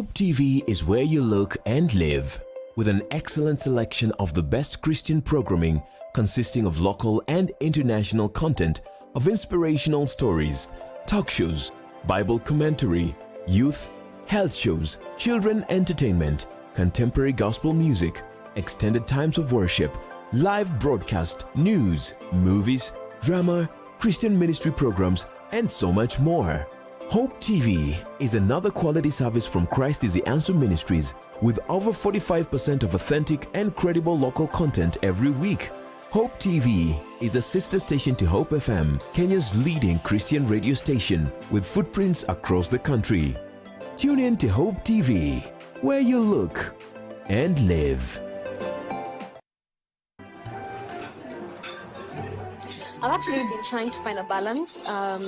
Hope TV is where you look and live, with an excellent selection of the best Christian programming consisting of local and international content, of inspirational stories, talk shows, Bible commentary, youth, health shows, children entertainment, contemporary gospel music, extended times of worship, live broadcast, news, movies, drama, Christian ministry programs, and so much more. Hope TV is another quality service from Christ is the Answer Ministries, with over 45% of authentic and credible local content every week. Hope TV is a sister station to Hope FM, Kenya's leading Christian radio station, with footprints across the country. Tune in to Hope TV, where you look and live. I've actually been trying to find a balance.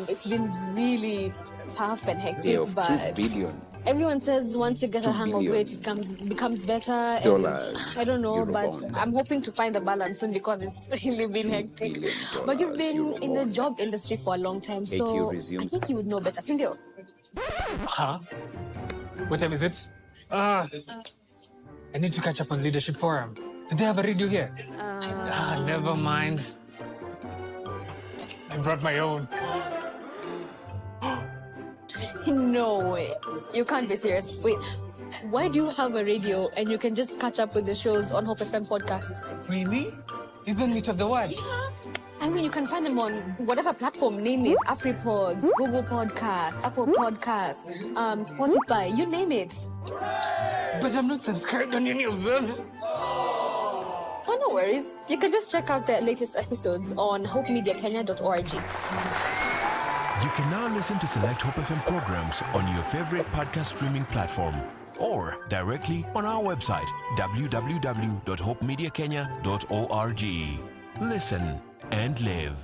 It's been really tough and hectic, but 2 billion. Everyone says once you get a hang of it, it becomes better. Dollars. I don't know, Eurobond. But I'm hoping to find a balance soon because it's really been hectic. But you've been in the job industry for a long time, so I think you would know better. Sindio? Huh? What time is it? I need to catch up on Leadership Forum. Did they have a radio here? Never mind. I brought my own. No way. You can't be serious. Wait, why do you have a radio and you can just catch up with the shows on Hope FM podcasts? Really? Even Meet of the One? I mean, you can find them on whatever platform, name it. AfriPods, Google Podcasts, Apple Podcasts, Spotify, you name it. But I'm not subscribed on any of them. So no worries. You can just check out the latest episodes on hopemediakenya.org. You can now listen to select Hope FM programs on your favorite podcast streaming platform or directly on our website, www.hopemediakenya.org. Listen and live.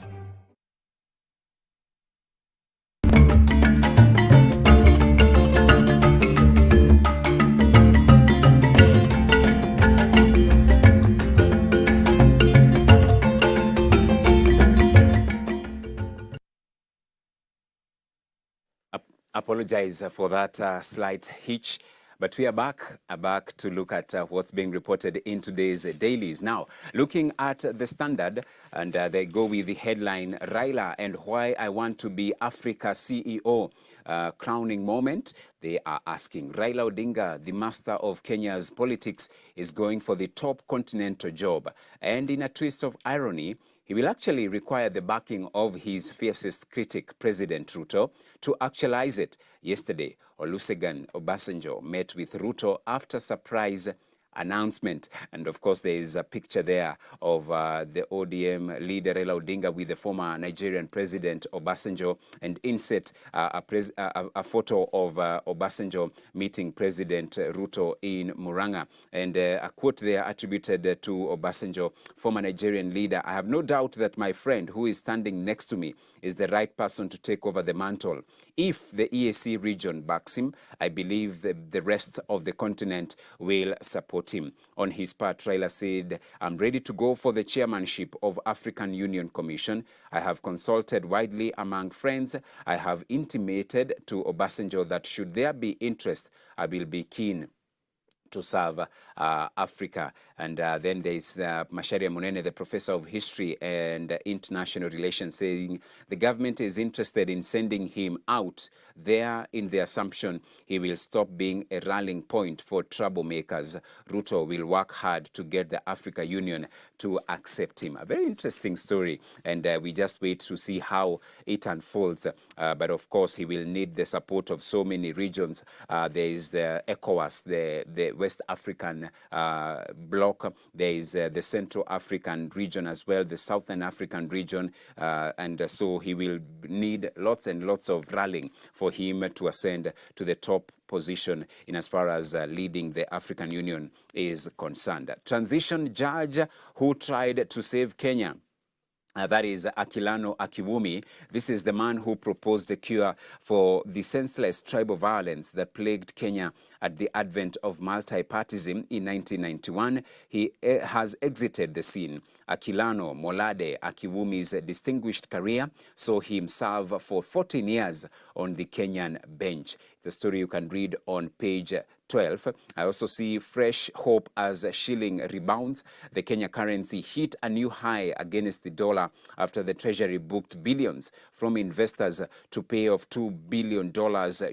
Apologize for that slight hitch, but we are back to look at what's being reported in today's dailies. Now, looking at the Standard, and they go with the headline, Raila and why I want to be Africa CEO. Crowning moment, they are asking. Raila Odinga, the master of Kenya's politics, is going for the top continental job. And in a twist of irony, he will actually require the backing of his fiercest critic, President Ruto, to actualize it. Yesterday, Olusegun Obasanjo met with Ruto after surprise announcement. And of course, there is a picture there of the ODM leader Raila Odinga with the former Nigerian president Obasanjo, and inset a photo of Obasanjo meeting President Ruto in Muranga. And a quote there attributed to Obasanjo, former Nigerian leader, I have no doubt that my friend who is standing next to me is the right person to take over the mantle. If the EAC region backs him, I believe the rest of the continent will support him. On his part, Raila said, I'm ready to go for the chairmanship of African Union Commission. I have consulted widely among friends. I have intimated to Obasanjo that should there be interest, I will be keen to serve Africa. And then there is Macharia Munene, the professor of history and international relations, saying the government is interested in sending him out there in the assumption he will stop being a rallying point for troublemakers. Ruto will work hard to get the Africa Union to accept him. A very interesting story, and we just wait to see how it unfolds. But of course, he will need the support of so many regions. There is the ECOWAS, the West African bloc. There is the Central African region as well, the Southern African region. And so he will need lots and lots of rallying for him to ascend to the top position in as far as leading the African Union is concerned. Transition judge who tried to save Kenya. That is Akilano Akiwumi. This is the man who proposed a cure for the senseless tribal violence that plagued Kenya at the advent of multi-partyism in 1991. He has exited the scene. Akilano Molade Akiwumi's distinguished career saw him serve for 14 years on the Kenyan bench. It's a story you can read on page 12. I also see fresh hope as shilling rebounds. The Kenya currency hit a new high against the dollar after the Treasury booked billions from investors to pay off $2 billion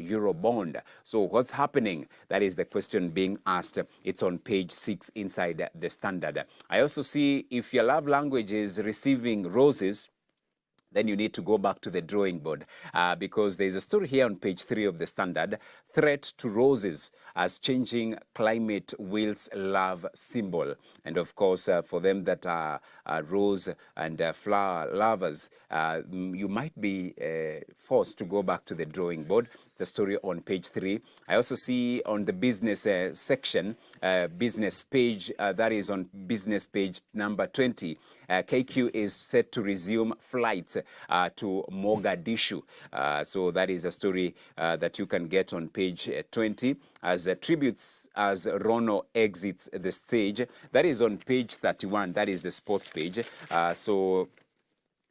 euro bond. So what's happening? That is the question being asked. It's on page 6 inside the Standard. I also see if your love language is receiving roses, then you need to go back to the drawing board because there's a story here on page 3 of the Standard, threat to roses as changing climate wills love symbol. And of course, for them that are rose and flower lovers, you might be forced to go back to the drawing board. The story on page 3. I also see on the business section, business page, that is on business page number 20, KQ is set to resume flights to Mogadishu. So that is a story that you can get on page 20 as tributes as Rono exits the stage. That is on page 31. That is the sports page. So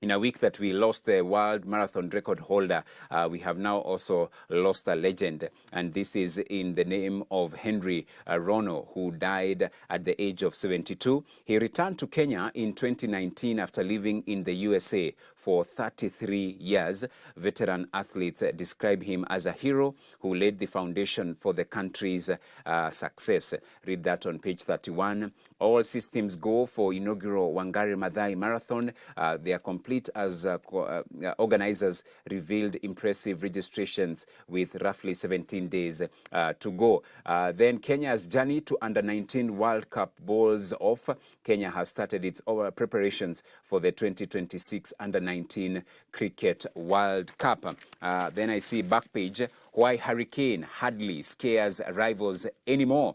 in a week that we lost the world marathon record holder, we have now also lost a legend. And this is in the name of Henry Rono, who died at the age of 72. He returned to Kenya in 2019 after living in the USA for 33 years. Veteran athletes describe him as a hero who laid the foundation for the country's success. Read that on page 31. All systems go for inaugural Wangari Maathai Marathon. They are complete as organizers revealed impressive registrations with roughly 17 days to go. Then Kenya's journey to Under-19 World Cup bowls off. Kenya has started its preparations for the 2026 Under-19 Cricket World Cup. Then I see back page, why Hurricane hardly scares rivals anymore.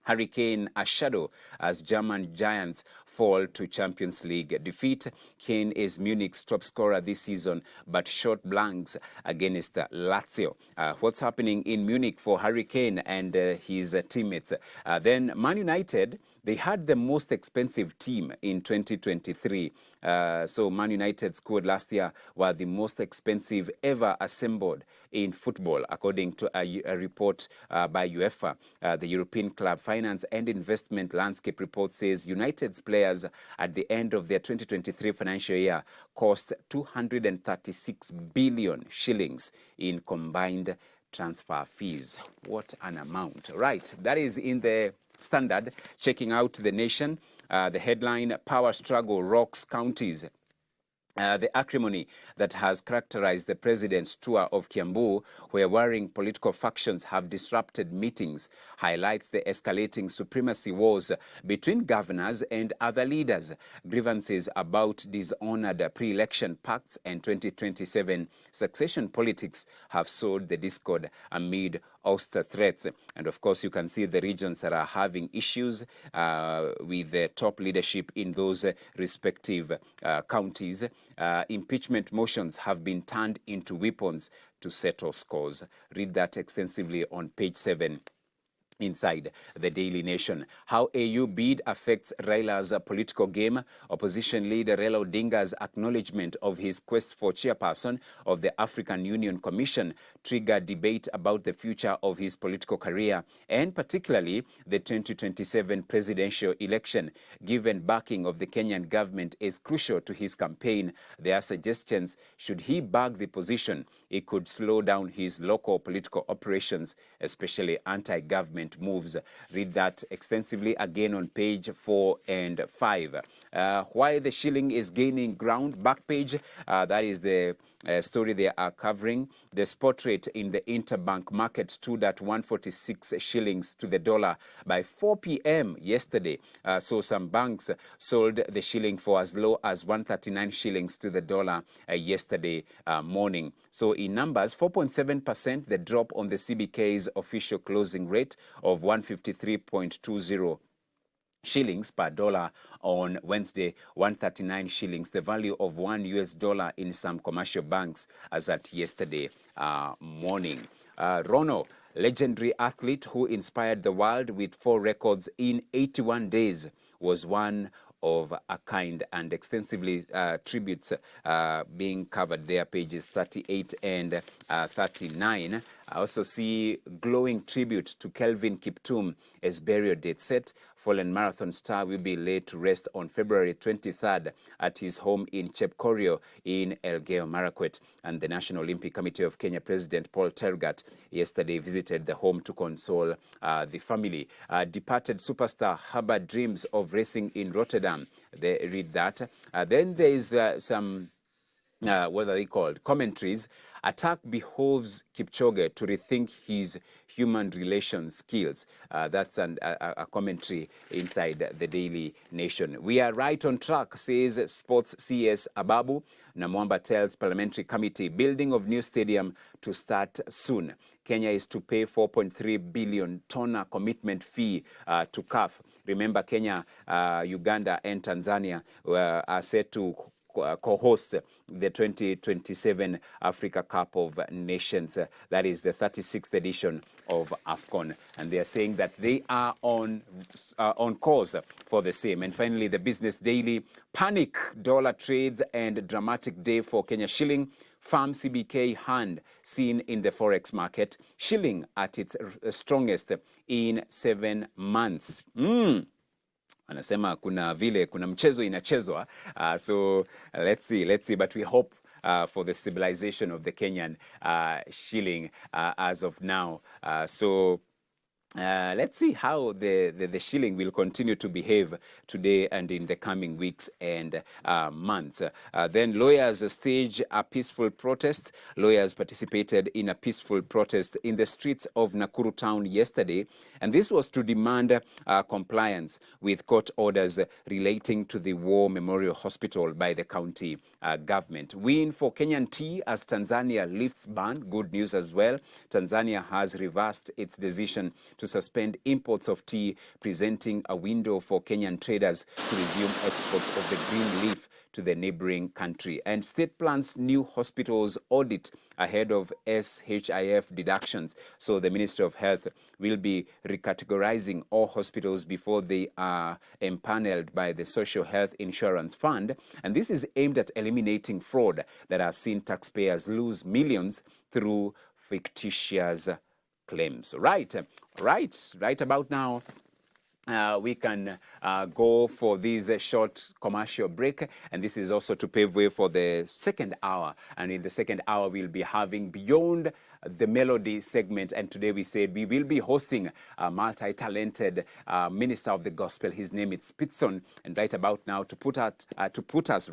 Hurricane a shadow as German giants fall to Champions League defeat. Kane is Munich's top scorer this season, but short blanks against Lazio. What's happening in Munich for Hurricane and his teammates? Then Man United, they had the most expensive team in 2023. So Man United's squad last year were the most expensive ever assembled in football, according to a report by UEFA. The European Club Finance and Investment Landscape report says United's players at the end of their 2023 financial year cost 236 billion shillings in combined transfer fees. What an amount. Right, that is in the Standard. Checking out the Nation, the headline, power struggle rocks counties. The acrimony that has characterized the president's tour of Kiambu, where warring political factions have disrupted meetings, highlights the escalating supremacy wars between governors and other leaders. Grievances about dishonored pre-election pacts and 2027 succession politics have sowed the discord amid austere threats. And of course, you can see the regions that are having issues with the top leadership in those respective counties. Impeachment motions have been turned into weapons to settle scores. Read that extensively on page 7. Inside the Daily Nation. How AU bid affects Raila's political game. Opposition leader Raila Odinga's acknowledgement of his quest for chairperson of the African Union Commission triggered debate about the future of his political career and particularly the 2027 presidential election. Given backing of the Kenyan government is crucial to his campaign, there are suggestions should he bag the position, it could slow down his local political operations, especially anti-government moves. Read that extensively again on page 4 and 5. Why the shilling is gaining ground, back page, that is the story they are covering. The spot rate in the interbank market stood at 146 shillings to the dollar by 4 p.m. yesterday. So some banks sold the shilling for as low as 139 shillings to the dollar yesterday morning. So in numbers, 4.7%, the drop on the CBK's official closing rate of 153.20 shillings per dollar on Wednesday, 139 shillings, the value of $1 in some commercial banks as at yesterday morning. Rono, legendary athlete who inspired the world with 4 records in 81 days, was one of a kind, and extensively tributes being covered there, pages 38 and 39. I also see glowing tribute to Kelvin Kiptum as burial date set. Fallen marathon star will be laid to rest on February 23rd at his home in Chepkorio in Elgeyo Marakwet. And the National Olympic Committee of Kenya President Paul Tergat yesterday visited the home to console the family. Departed superstar Herbert dreams of racing in Rotterdam. They read that. Then there is some what are they called? Commentaries. Attack behoves Kipchoge to rethink his human relations skills. That's a commentary inside the Daily Nation. We are right on track, says Sports CS Ababu. Namwamba tells Parliamentary Committee building of new stadium to start soon. Kenya is to pay 4.3 billion tonna commitment fee to CAF. Remember, Kenya, Uganda and Tanzania are set to co-host the 2027 Africa Cup of Nations. That is the 36th edition of AFCON. And they are saying that they are on course for the same. And finally, the Business Daily. Panic, dollar trades and dramatic day for Kenya shilling. Farm CBK hand seen in the forex market. Shilling at its strongest in 7 months. Anasema kuna mchezo inachezwa. So let's see, but we hope for the stabilization of the Kenyan shilling as of now. Let's see how the shilling will continue to behave today and in the coming weeks and months. Then lawyers stage a peaceful protest. Lawyers participated in a peaceful protest in the streets of Nakuru town yesterday, and this was to demand compliance with court orders relating to the War Memorial Hospital by the county government. Win for Kenyan tea as Tanzania lifts ban. Good news as well. Tanzania has reversed its decision to suspend imports of tea, presenting a window for Kenyan traders to resume exports of the green leaf to the neighboring country. And state plans new hospitals audit ahead of SHIF deductions. So the Ministry of Health will be recategorizing all hospitals before they are empaneled by the Social Health Insurance Fund. And this is aimed at eliminating fraud that has seen taxpayers lose millions through fictitious claims. Right about now, we can go for this short commercial break, and this is also to pave way for the second hour. And in the second hour, we'll be having Beyond the Melody segment, and today we said we will be hosting a multi-talented minister of the gospel. His name is Pitson, and right about now, to put us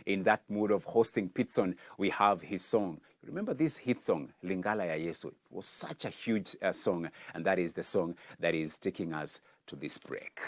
in that mood of hosting Pitson, we have his song. Remember this hit song, Lingala ya Yesu? It was such a huge song, and that is the song that is taking us to this break.